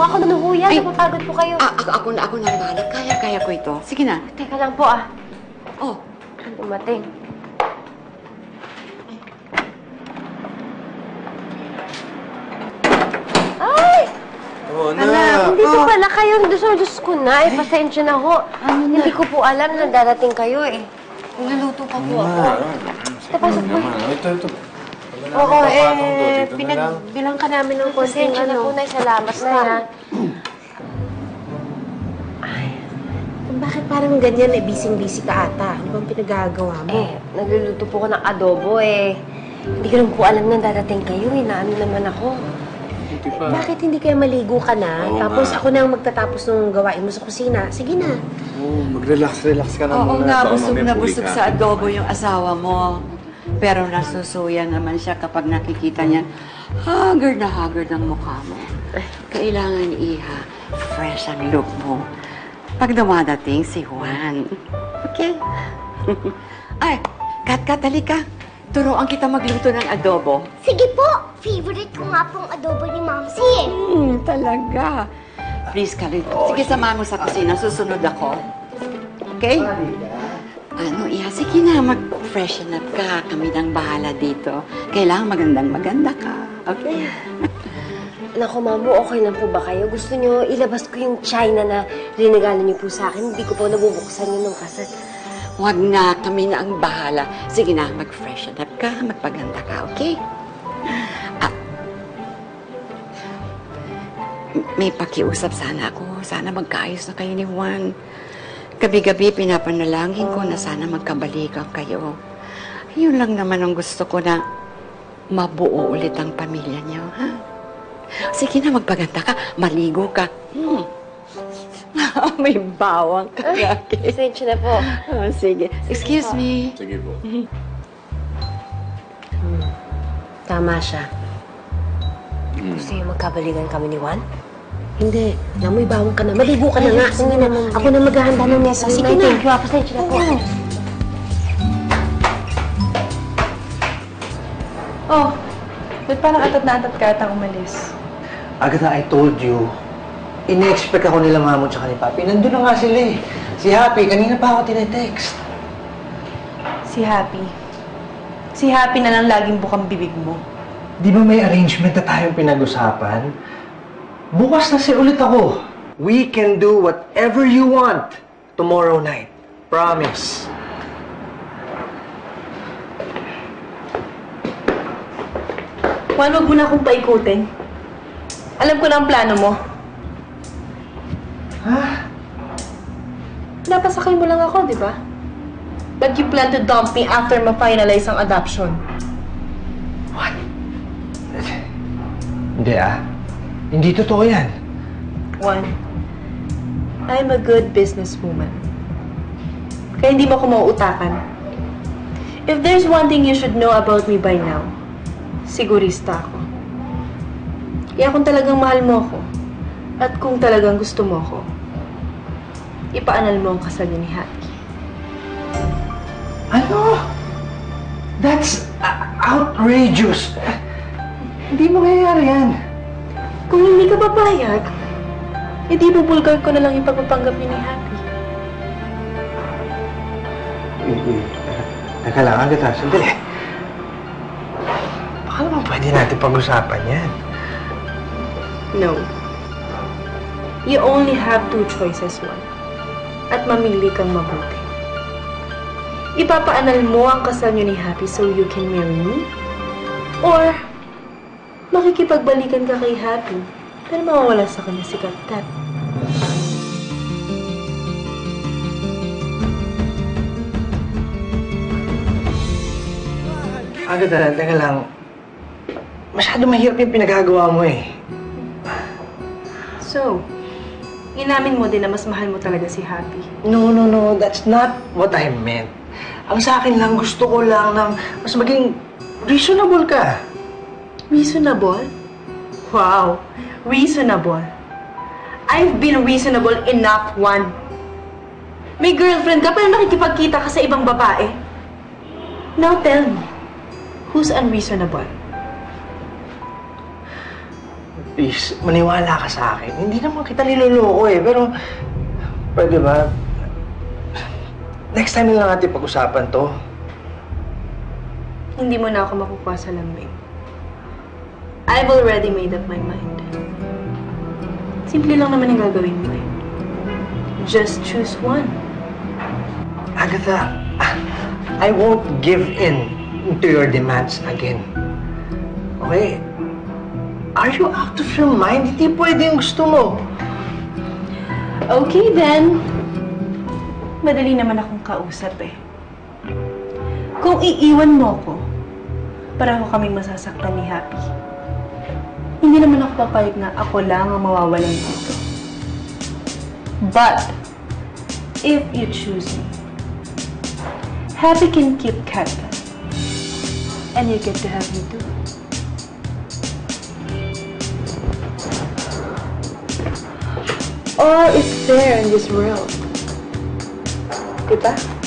Ako na ho yan. Napapagod po kayo. Ako na ang bahala. Kaya ko ito. Sige na. Teka lang po Oh. Dumating. Ay! Oo na. Anak, hindi ko pala kayo. Diyos ko na. Pasensya na ho. Hindi ko po alam na darating kayo eh. Nagluluto pa po ako. Tapasok po. Ito. Oo, pinagbilang ka namin ng konting Pasensya na po na. Salamat na yan. Bakit parang ganyan eh, busy-busy ka ata? Ano bang pinagagawa mo? Nagluluto po ko ng adobo eh. Hindi ko naman po alam na darating kayo eh. Naano naman ako. Bakit hindi kaya maligo ka na? Tapos ako na ang magtatapos ng gawain mo sa kusina. Sige na. Mag-relax ka na Oo muna. nga, Baka busog mamaya na puli busog ka. sa adobo yung asawa mo. Pero nasusuya naman siya kapag nakikita niya, haggard na haggard ang mukha mo. Kailangan, Iha, fresh ang look mo. Pag dumadating si Juan. Okay? Ay, Kat, halika. Turuan kita magluto ng adobo. Sige po! Favorite ko nga pong adobo ni Mamsi eh. Talaga. Please, Khalid. Sige, samahan mo sa kusina. Susunod ako. Okay? Ano, Iha, sige na. Mag-freshen up ka. Kami nang bahala dito. Kailangan maganda ka. Okay? Naku, Mamo, okay lang po ba kayo? Gusto nyo ilabas ko yung china na rinegalo niyo po sa akin? Hindi ko po nabubuksan yun nung kasal. Huwag na. Kami na ang bahala. Sige na, mag-freshen up ka. Magpaganda ka, okay? May pakiusap sana ako. Sana magkaayos na kayo ni Juan. Gabi-gabi pinapanalangin ko na sana magkabalikan kayo. Yun lang naman ang gusto ko na mabuo ulit ang pamilya niyo, ha? Sige na, magpaganda ka. Maligo ka. May bawang ka. Pasensya na po. Sige. Excuse me. Sige po. Tama siya. Gusto niyo magkabalikan kami ni Juan? Hindi. Namoy bawang ka na. Maligo ka na nga. Sige na. Ako na maghahanda ng mesa. Sige na. Thank you. Pasensya na po. Oh, ba't parang atat na atat ka atang umalis? Agatha, I told you, ini-expect ako nila Mamo tsaka ni Papi. Nandun na nga sila eh. Si Happy, kanina pa ako tinetext. Si Happy. Si Happy na lang laging bukang bibig mo. Di ba may arrangement na tayong pinag-usapan? Bukas na ulit ako. We can do whatever you want tomorrow night. Promise. Juan, wag mo na akong paikutin. Alam ko na ang plano mo. Ha? Napasakay mo lang ako, di ba? But you plan to dump me after ma-finalize ang adoption. What? Hindi Hindi totoo yan. Juan, I'm a good businesswoman. Kaya hindi mo ako mauutakan. If there's one thing you should know about me by now, sigurista ako. Kaya kung talagang mahal mo ako, at kung talagang gusto mo ako, ipaanal mo ang kasal ni Happy. Ano? That's outrageous. Hindi mangyayari yan. Kung hindi ka papayag, edi bubulgar ko na lang yung pagpapanggap ni Happy. Teka lang, Agatha. Sandali. Baka naman pwede natin pag-usapan yan. No. You only have two choices, Juan. At mamili kang mabuti. Ipapaanal mo ang kasal niyo ni Happy so you can marry me? Or, makikipagbalikan ka kay Happy pero mawawala sa kanya si Kat-Kat. Agatha, teka lang. Masyado mahirap yung pinagagawa mo eh. So, inamin mo din na mas mahal mo talaga si Happy. No. That's not what I meant. Ang sa akin lang, gusto ko lang na mas maging reasonable ka. Reasonable? Wow! Reasonable. I've been reasonable enough, Juan. May girlfriend ka pero nakikipagkita ka sa ibang babae. Now tell me, who's unreasonable? Please, maniwala ka sa akin. Hindi naman kita niloloko eh, pero pwede ba? Next time na lang natin pag-usapan to. Hindi mo na ako makukuha sa lambing. I've already made up my mind. Simple lang naman yung gagawin mo eh. Just choose one. Agatha, I won't give in to your demands again. Okay? Are you out of your mind? Hindi pwede yung gusto mo. Okay then. Madali naman akong kausap eh. Kung iiwan mo ko, pareho kaming masasaktan ni Happy. Hindi naman ako papayag na ako lang ang mawawalan dito. But, if you choose me, Happy can keep Kevin. And you get to have me too. All is fair in this world. Diba?